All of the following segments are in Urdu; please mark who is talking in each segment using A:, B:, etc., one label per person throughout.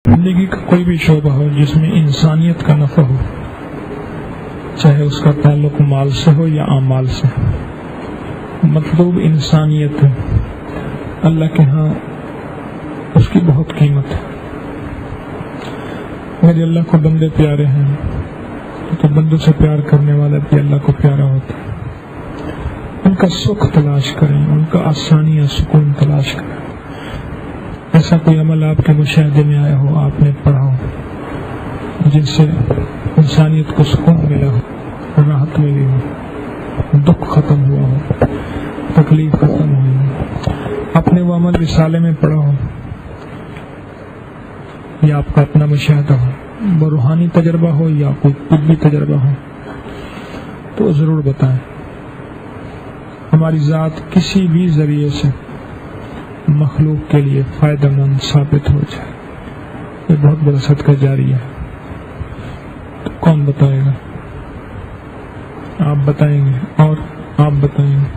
A: زندگی کا کوئی بھی شعبہ ہو جس میں انسانیت کا نفع ہو، چاہے اس کا تعلق مال سے ہو یا اعمال سے، مطلوب انسانیت ہے، اللہ کے ہاں اس کی بہت قیمت ہے۔ میرے اللہ کو بندے پیارے ہیں تو بندوں سے پیار کرنے والا بھی اللہ کو پیارا ہوتا ہے۔ ان کا سکھ تلاش کریں، ان کا آسانی یا سکون تلاش کریں۔ ایسا کوئی عمل آپ کے مشاہدے میں آیا ہو، آپ نے پڑھا ہو، جن سے انسانیت کو سکون ملا ہو، راحت ملی ہو، دکھ ختم ہوا ہو، تکلیف ختم ہوئی ہو، آپ نے وہ عمل رسالے میں پڑھا ہو یا آپ کا اپنا مشاہدہ ہو، وہ روحانی تجربہ ہو یا کوئی طبی تجربہ ہو، تو ضرور بتائیں۔ ہماری ذات کسی بھی ذریعے سے مخلوق کے لیے فائدہ مند ثابت ہو جائے، یہ بہت بڑا صدقہ جاری ہے۔ تو کون بتائے گا؟ آپ بتائیں گے، اور آپ بتائیں گے،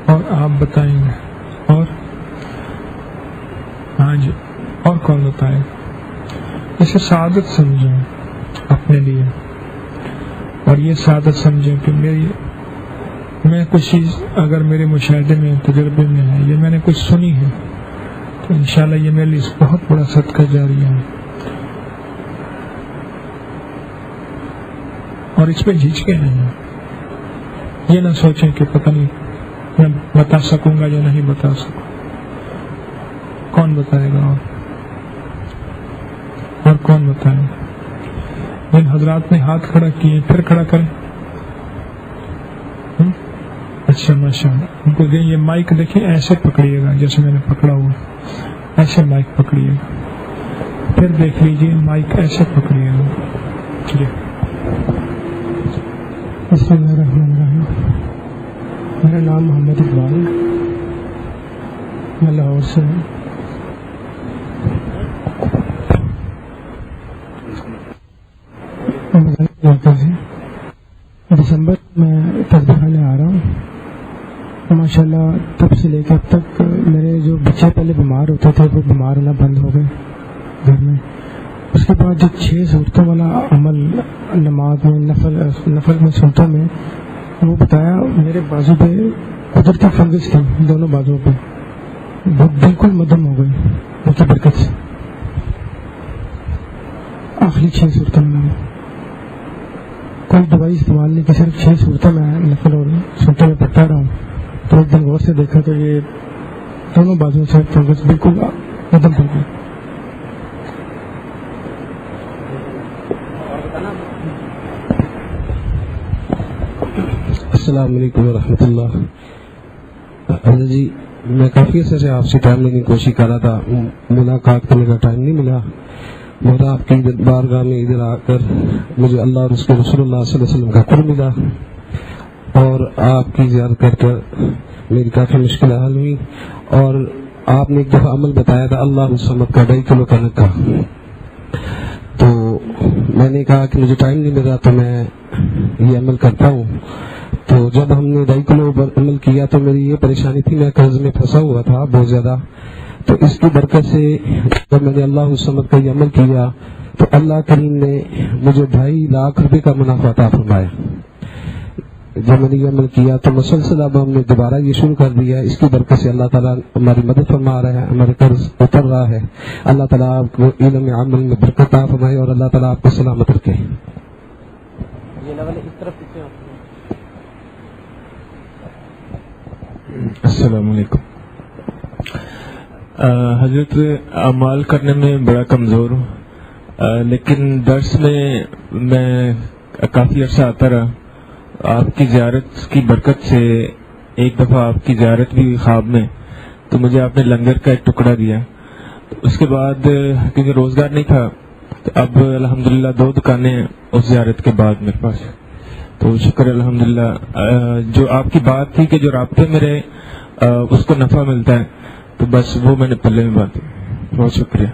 A: اور آپ بتائیں گے، اور ہاں جی، اور کون بتائے گا؟ اسے سعادت سمجھیں اپنے لیے، اور یہ سعادت سمجھیں کہ میں کچھ چیز اگر میرے مشاہدے میں تجربے میں ہے، یہ میں نے کچھ سنی ہے، تو انشاءاللہ یہ میرے لیے بہت بڑا صدقہ جاری ہے، اور اس پہ جھجکے نہیں ہیں۔ یہ نہ سوچیں کہ پتہ نہیں میں بتا سکوں گا یا نہیں بتا سکوں، کون بتائے گا؟ اور کون بتائے گا؟ جن حضرات نے ہاتھ کھڑا کیے پھر کھڑا کریں۔ اچھا ماشاء اللہ، ان کو یہ مائک دیکھیں، ایسے پکڑیے گا جیسے میں نے پکڑا ہوا، ایسے مائک پکڑیے گا، پھر دیکھ لیجیے مائک ایسے پکڑیے گا۔ جی
B: بسم اللہ الرحمن الرحیم۔ میرا نام محمد اقبال، میں لاہور سے ہوں۔ دسمبر میں تصویر خانے آ رہا ہوں، ماشاءاللہ تب سے لے کے اب تک میرے جو بچے پہلے بیمار ہوتے تھے وہ بیمار ہونا بند ہو گئے گھر میں۔ اس کے بعد جو 6 صورتوں والا عمل نماز میں نفل میں سنتوں میں وہ بتایا، میرے بازو پہ قدرتی فنگس تھی، دونوں بازو پہ وہ بالکل مدم ہو گئی ان کی برکت سے۔ آخری 6 صورتوں میں کوئی دوائی استعمال نہیں کی، صرف 6 صورتوں میں نفل اور سنتوں میں پڑھتا رہا ہوں۔ تو ایک دن غور سے دیکھا تو یہ دونوں بازو سے فنگس بالکل مدم ہو گئی۔
C: السلام علیکم ورحمۃ اللہ۔ حضرت جی، میں کافی عرصے سے آپ سے ٹائم لینے کی کوشش کر رہا تھا، ملاقات کرنے کا ٹائم نہیں ملا، مگر آپ کی بارگاہ میں ادھر آ کر مجھے اللہ اور اس کے رسول اللہ صلی اللہ علیہ وسلم کا قرب ملا، اور آپ کی زیارت کر کر میری کافی مشکلیں حل ہوئی۔ اور آپ نے ایک دفعہ عمل بتایا تھا اللہ الصمد کا 2.5 کلو کنک کا، تو میں نے کہا کہ مجھے ٹائم نہیں مل رہا تو میں یہ عمل کرتا ہوں۔ تو جب ہم نے 2.5 کلو پر عمل کیا تو میری یہ پریشانی تھی، میں قرض میں پھنسا ہوا تھا بہت زیادہ، تو اس کی برکت سے جب میں نے اللہ الصمد کا یہ عمل کیا تو اللہ کریم نے مجھے 2.5 لاکھ روپے کا منافع عطا فرمایا۔ جب میں نے یہ عمل کیا تو مسلسل اب ہم نے دوبارہ یہ شروع کر دیا، اس کی برکت سے اللہ تعالیٰ ہماری مدد فرما رہا ہے، ہمارے قرض اتر رہا ہے۔ اللہ تعالیٰ آپ کو علم عمل میں برکت عطا فرمائے اور اللہ تعالیٰ آپ کو سلامت رکھے۔
A: السلام علیکم۔ حضرت، اعمال کرنے میں بڑا کمزور ہوں، لیکن درس میں کافی عرصہ آتا رہا۔ آپ کی زیارت کی برکت سے ایک دفعہ آپ کی زیارت بھی خواب میں، تو مجھے آپ نے لنگر کا ایک ٹکڑا دیا۔ اس کے بعد کیونکہ روزگار نہیں تھا تو اب الحمدللہ 2 دکانیں ہیں اس زیارت کے بعد میرے پاس، تو شکر الحمدللہ۔ جو آپ کی بات تھی کہ جو رابطے میں رہے اس کو نفع ملتا ہے، تو بس وہ میں نے پلے میں باندھی۔ بہت شکریہ۔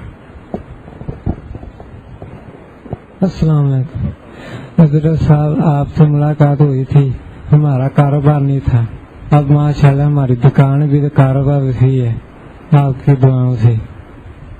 B: السلام علیکم حضرت صاحب، آپ سے ملاقات ہوئی تھی، ہمارا کاروبار نہیں تھا، اب ماشاءاللہ ہماری دکان بھی کاروبار بھی ہے آپ کی دعاؤں سے۔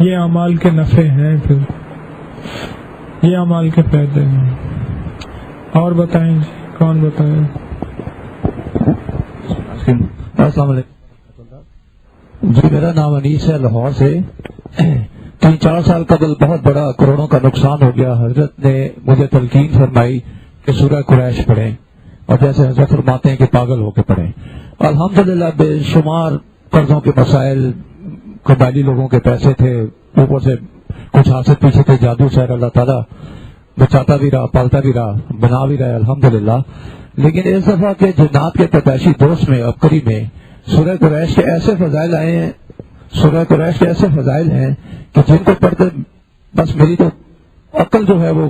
D: یہ اعمال کے نفع ہیں، پھر یہ اعمال کے فائدے ہیں. اور بتائیں جی، کون بتائیں؟
E: السلام علیکم جی، میرا نام انیس ہے، لاہور سے. 3-4 سال قبل بہت بڑا کروڑوں کا نقصان ہو گیا. حضرت نے مجھے تلقین فرمائی کہ سورہ قریش پڑھیں، اور جیسے حضرت فرماتے ہیں کہ پاگل ہو کے پڑھیں. الحمدللہ بے شمار قرضوں کے مسائل، قبائلی لوگوں کے پیسے تھے، اوپر سے کچھ حاصل پیچھے تھے، جادو سحر اللہ تعالیٰ بچاتا بھی رہا، پالتا بھی رہا، بنا بھی رہا الحمدللہ. لیکن اس دفعہ کے جنات کے پیدائشی دوست میں ابکری میں سورہ قریش کے ایسے فضائل آئے ہیں، سورہ قریش کے ایسے فضائل ہیں کہ جن کو پڑھتے بس میری تو عقل جو ہے وہ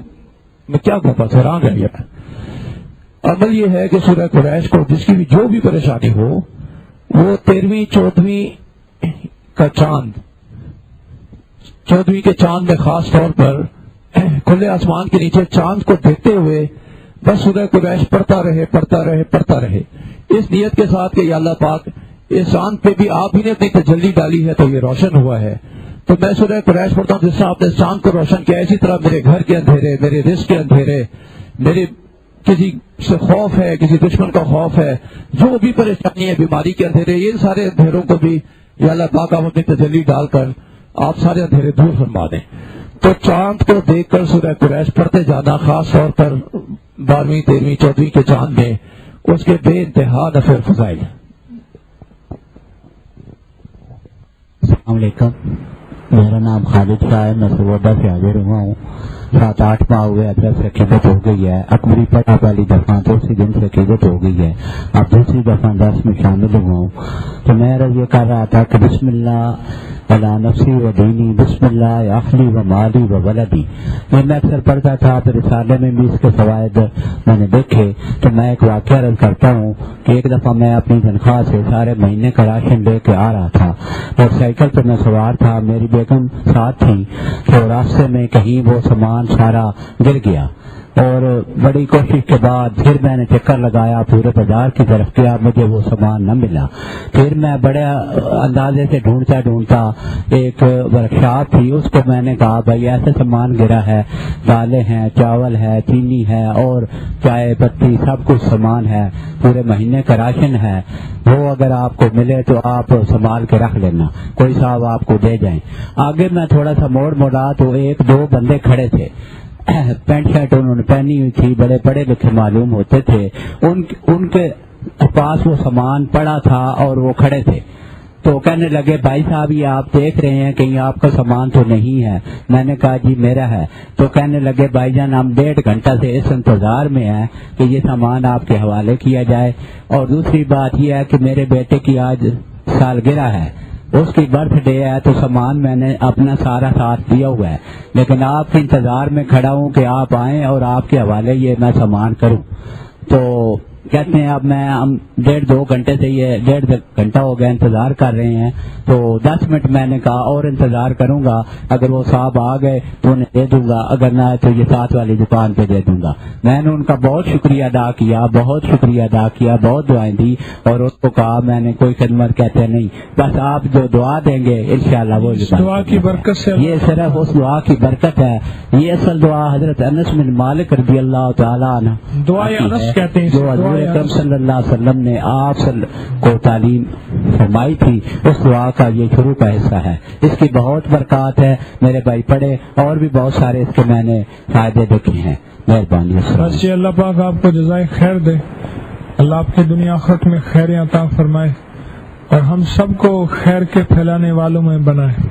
E: میں کیا کہوں، بس حیران رہ گیا. عمل یہ ہے کہ سورہ قریش کو جس کی بھی جو بھی پریشانی ہو، وہ 13ویں 14ویں کا چاند، 14ویں کے چاند میں خاص طور پر کھلے آسمان کے نیچے چاند کو دیکھتے ہوئے بس سورہ قریش پڑھتا رہے پڑھتا رہے پڑھتا رہے، اس نیت کے ساتھ کہ یا اللہ پاک اس چاند پہ بھی آپ ہی نے اپنی تجلی ڈالی ہے تو یہ روشن ہوا ہے. تو میں سورہ قریش پڑھتا ہوں، جس طرح آپ نے چاند کو روشن کیا، اسی طرح میرے گھر کے اندھیرے، میرے رزق کے اندھیرے، میرے کسی سے خوف ہے، کسی دشمن کا خوف ہے، جو بھی پریشانی ہے، بیماری کے اندھیرے، ان سارے اندھیروں کو بھی یا اللہ پاک آپ اپنی تجلی ڈال کر آپ سارے اندھیرے دور فرما دیں. تو چاند کو دیکھ کر سورہ قریش پڑھتے جانا، خاص طور پر 12ویں 13ویں 14ویں کے چاند میں، اس کے بے انتہا نفع فضائل.
F: السلام علیکم، میرا نام خالد شاہ ہے، میں سوڈا سے حاضر ہوا ہوں. 7-8 ماہ ہوئے حضرت سے عقیدت ہو گئی ہے. اکبری پڑھا پہلی دفعہ تو اسی دن سے عقیدت ہو گئی ہے. اب دوسری دفعہ درس میں شامل ہوا ہوں. تو میں یہ کر رہا تھا کہ بسم اللہ علی نفسی و دینی، بسم اللہ اخلی و مالی و ولدی، یہ میں اکثر پڑھتا تھا. پھر رسالے میں بھی اس کے فوائد میں نے دیکھے. تو میں ایک واقعہ عرض کرتا ہوں کہ ایک دفعہ میں اپنی تنخواہ سے سارے مہینے کا راشن لے کے آ رہا تھا، اور سائیکل پہ میں سوار تھا، میری بیگم ساتھ تھی. تو راستے میں کہیں وہ سامان سارا گر گیا، اور بڑی کوشش کے بعد پھر میں نے چکر لگایا پورے بازار کی طرف کیا، مجھے وہ سامان نہ ملا. پھر میں بڑے اندازے سے ڈھونڈتا ایک ورکشاپ تھی، اس کو میں نے کہا بھائی ایسے سامان گرا ہے، دالیں ہیں، چاول ہے، چینی ہے، اور چائے پتی سب کچھ سامان ہے، پورے مہینے کا راشن ہے، وہ اگر آپ کو ملے تو آپ سنبھال کے رکھ لینا، کوئی صاحب آپ کو دے جائیں. آگے میں تھوڑا سا موڑا تو 1-2 بندے کھڑے تھے، پینٹ شرٹ انہوں نے پہنی ہوئی تھی، بڑے پڑھے لکھے معلوم ہوتے تھے. ان کے پاس وہ سامان پڑا تھا اور وہ کھڑے تھے. تو کہنے لگے بھائی صاحب یہ آپ دیکھ رہے ہیں کہیں آپ کا سامان تو نہیں ہے؟ میں نے کہا جی میرا ہے. تو کہنے لگے بھائی جان ہم 1.5 گھنٹہ سے اس انتظار میں ہیں کہ یہ سامان آپ کے حوالے کیا جائے. اور دوسری بات یہ ہے کہ میرے بیٹے کی آج سالگرہ ہے، اس کی برتھ ڈے ہے، تو سامان میں نے اپنا سارا ساتھ دیا ہوا ہے، لیکن آپ کے انتظار میں کھڑا ہوں کہ آپ آئیں اور آپ کے حوالے یہ میں سامان کروں. تو کہتے ہیں اب میں ہم 1.5-2 گھنٹے سے یہ 1.5 گھنٹہ ہو گیا انتظار کر رہے ہیں. تو 10 منٹ میں نے کہا اور انتظار کروں گا، اگر وہ صاحب آ گئے تو انہیں دے دوں گا، اگر نہ تو یہ ساتھ والی دکان پہ دے دوں گا. میں نے ان کا بہت شکریہ ادا کیا، بہت دعائیں دی، اور اس کو کہا میں نے کوئی خدمت کہتے نہیں، بس آپ جو دعا دیں گے انشاءاللہ وہ
D: دعا کی برکت سے،
F: یہ صرف اس دعا کی برکت ہے. یہ اصل دعا حضرت انس بن مالک رضی اللہ تعالیٰ عنہ
D: دعا انس کہتے ہیں،
F: جو حضور اکرم صلی اللہ علیہ وسلم نے آپ کو تعلیم فرمائی تھی، اس دعا کا یہ شروع کا حصہ ہے. اس کی بہت برکات ہے میرے بھائی، پڑھے اور بھی بہت سارے اس کے میں نے فائدے دیکھے ہیں. مہربانی.
D: بس یہ اللہ پاک آپ کو جزائے خیر دے، اللہ آپ کی دنیا آخرت میں خیر عطا فرمائے، اور ہم سب کو خیر کے پھیلانے والوں میں بنائے.